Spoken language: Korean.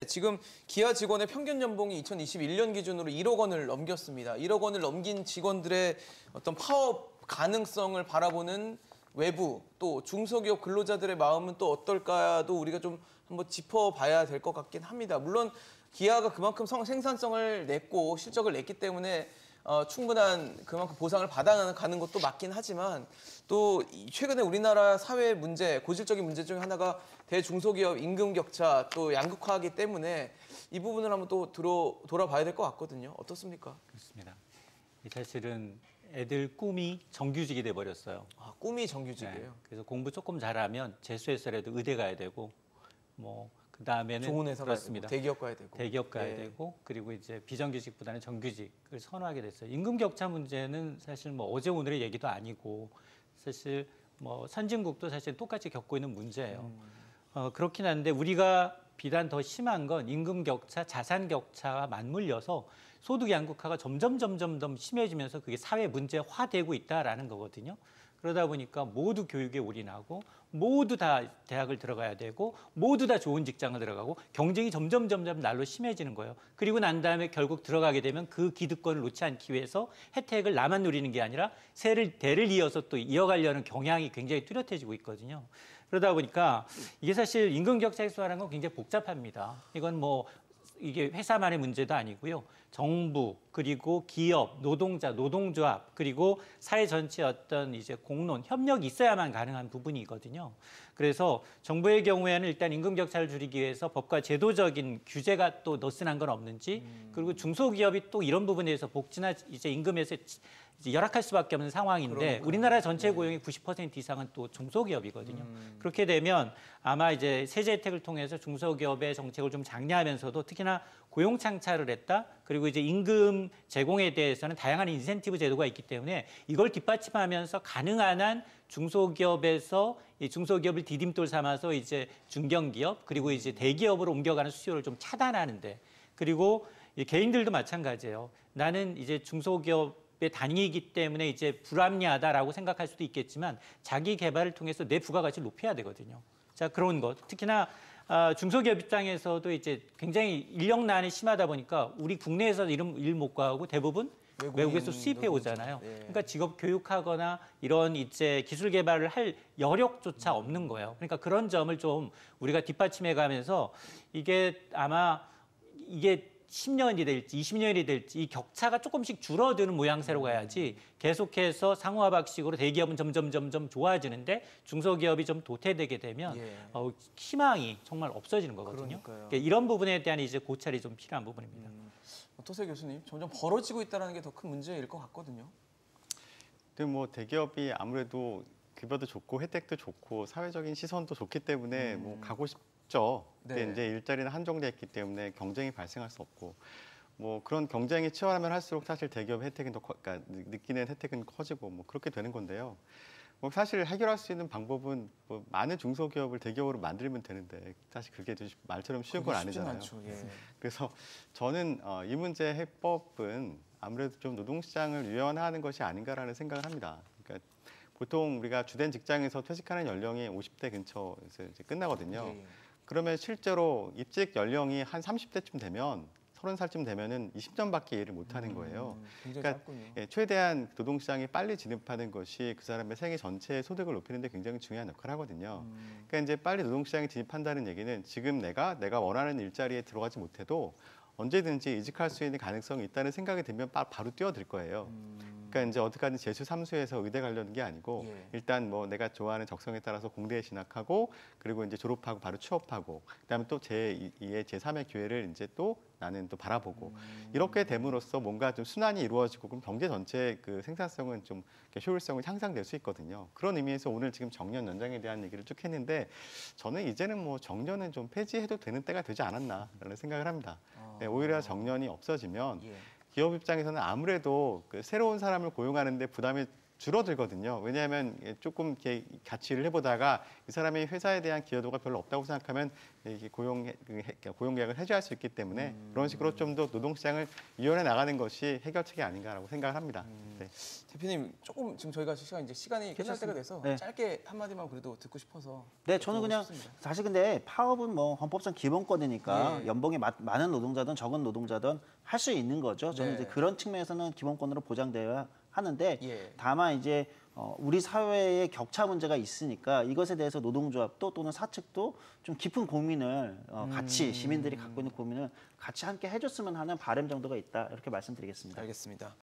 지금 기아 직원의 평균 연봉이 2021년 기준으로 1억 원을 넘겼습니다. 1억 원을 넘긴 직원들의 어떤 파업 가능성을 바라보는 외부 또 중소기업 근로자들의 마음은 또 어떨까도 우리가 좀 한번 짚어봐야 될 것 같긴 합니다. 물론 기아가 그만큼 생산성을 냈고 실적을 냈기 때문에 충분한 그만큼 보상을 받아가는 것도 맞긴 하지만 또 최근에 우리나라 사회 문제, 고질적인 문제 중에 하나가 대중소기업 임금 격차 또 양극화이기 때문에 이 부분을 한번 또 돌아봐야 될 것 같거든요. 어떻습니까? 그렇습니다. 사실은 애들 꿈이 정규직이 돼버렸어요. 아, 꿈이 정규직이에요? 네, 그래서 공부 조금 잘하면 재수해서라도 의대 가야 되고 그다음에는 좋은 회사 그렇습니다. 가야 되고 대기업 가야 되고 대기업 가야 되고 그리고 이제 비정규직보다는 정규직을 선호하게 됐어요. 임금 격차 문제는 사실 뭐 어제 오늘의 얘기도 아니고 사실 뭐 선진국도 사실 똑같이 겪고 있는 문제예요. 그렇긴 한데 우리가 비단 더 심한 건 임금 격차, 자산 격차와 맞물려서 소득 양극화가 점점 더 심해지면서 그게 사회 문제화되고 있다라는 거거든요. 그러다 보니까 모두 교육에 올인하고 모두 다 대학을 들어가야 되고 모두 다 좋은 직장을 들어가고 경쟁이 점점 날로 심해지는 거예요. 그리고 난 다음에 결국 들어가게 되면 그 기득권을 놓지 않기 위해서 혜택을 나만 누리는 게 아니라 대를 이어서 또 이어가려는 경향이 굉장히 뚜렷해지고 있거든요. 그러다 보니까 이게 사실 임금 격차 해소하는 건 굉장히 복잡합니다. 이건 뭐 이게 회사만의 문제도 아니고요. 정부 그리고 기업, 노동자, 노동조합 그리고 사회 전체의 어떤 이제 공론, 협력이 있어야만 가능한 부분이거든요. 그래서 정부의 경우에는 일단 임금 격차를 줄이기 위해서 법과 제도적인 규제가 또 느슨한 건 없는지 그리고 중소기업이 또 이런 부분에 대해서 복지나 이제 임금에서 이제 열악할 수밖에 없는 상황인데 그러니까요. 우리나라 전체 고용의 90% 이상은 또 중소기업이거든요. 그렇게 되면 아마 이제 세제 혜택을 통해서 중소기업의 정책을 좀 장려하면서도 특히나 고용 창출을 했다. 그리고 이제 임금 제공에 대해서는 다양한 인센티브 제도가 있기 때문에 이걸 뒷받침하면서 가능한 한 중소기업에서 이 중소기업을 디딤돌 삼아서 이제 중견기업 그리고 이제 대기업으로 옮겨가는 수요를 좀 차단하는데 그리고 개인들도 마찬가지예요. 나는 이제 중소기업의 단위이기 때문에 이제 불합리하다라고 생각할 수도 있겠지만 자기 개발을 통해서 내 부가가치를 높여야 되거든요. 자, 그런 것. 특히나 중소기업 입장에서도 이제 굉장히 인력난이 심하다 보니까 우리 국내에서 일 못 구하고 대부분 외국에서 수입해 오잖아요. 네. 그러니까 직업 교육하거나 이런 이제 기술 개발을 할 여력조차 없는 거예요. 그러니까 그런 점을 좀 우리가 뒷받침해 가면서 이게 아마 이게 10년이 될지 20년이 될지 이 격차가 조금씩 줄어드는 모양새로 가야지 계속해서 상호합학식으로 대기업은 점점 좋아지는데 중소기업이 좀 도태되게 되면 희망이 정말 없어지는 거거든요. 그러니까 이런 부분에 대한 이제 고찰이 좀 필요한 부분입니다. 토세 교수님, 점점 벌어지고 있다는 게 더 큰 문제일 것 같거든요. 근데 뭐 대기업이 아무래도 급여도 좋고 혜택도 좋고 사회적인 시선도 좋기 때문에 뭐 가고 싶죠. 근데 네. 이제 일자리는 한정돼 있기 때문에 경쟁이 발생할 수 없고 뭐 그런 경쟁이 치열하면 할수록 사실 대기업 혜택은 그러니까 느끼는 혜택은 커지고 뭐 그렇게 되는 건데요. 뭐 사실 해결할 수 있는 방법은 뭐 많은 중소기업을 대기업으로 만들면 되는데 사실 그게 말처럼 쉬운 건 아니잖아요. 그래서 저는 이 문제 해법은 아무래도 좀 노동시장을 유연화하는 것이 아닌가라는 생각을 합니다. 그러니까 보통 우리가 주된 직장에서 퇴직하는 연령이 50대 근처에서 이제 끝나거든요. 그러면 실제로 입직 연령이 한 30대쯤 되면 30살쯤 되면은 20년밖에 일을 못 하는 거예요. 그러니까 최대한 노동시장에 빨리 진입하는 것이 그 사람의 생애 전체의 소득을 높이는 데 굉장히 중요한 역할을 하거든요. 그러니까 이제 빨리 노동시장에 진입한다는 얘기는 지금 내가 원하는 일자리에 들어가지 못해도 언제든지 이직할 수 있는 가능성이 있다는 생각이 들면 바로 뛰어들 거예요. 그러니까 이제 어떻게든 재수 삼수해서 의대 가려는 게 아니고 일단 뭐 내가 좋아하는 적성에 따라서 공대에 진학하고 그리고 이제 졸업하고 바로 취업하고 그다음에 또 제2의 제3의 기회를 이제 또 나는 또 바라보고 이렇게 됨으로써 뭔가 좀 순환이 이루어지고 그럼 경제 전체의 그 생산성은 좀 효율성은 향상될 수 있거든요. 그런 의미에서 오늘 지금 정년 연장에 대한 얘기를 쭉 했는데 저는 이제는 뭐 정년은 좀 폐지해도 되는 때가 되지 않았나라는 생각을 합니다. 네, 오히려 정년이 없어지면 기업 입장에서는 아무래도 그 새로운 사람을 고용하는데 부담이 줄어들거든요. 왜냐하면 조금 이렇게 같이 일을 해보다가 이 사람이 회사에 대한 기여도가 별로 없다고 생각하면 이게 고용계약을 해지할 수 있기 때문에 그런 식으로 좀 더 노동시장을 유연해 나가는 것이 해결책이 아닌가라고 생각을 합니다. 네. 대표님 조금 지금 저희가 시간이 끝날 때가 돼서 네. 짧게 한마디만 그래도 듣고 싶어서. 네, 저는 그냥 싶습니다. 사실 근데 파업은 뭐 헌법상 기본권이니까 예. 연봉이 많은 노동자든 적은 노동자든 할 수 있는 거죠. 저는 네. 이제 그런 측면에서는 기본권으로 보장되어야 하는데 예. 다만 이제 우리 사회에 격차 문제가 있으니까 이것에 대해서 노동조합도 또는 사측도 좀 깊은 고민을 같이 시민들이 갖고 있는 고민을 같이 함께 해줬으면 하는 바람 정도가 있다 이렇게 말씀드리겠습니다. 알겠습니다.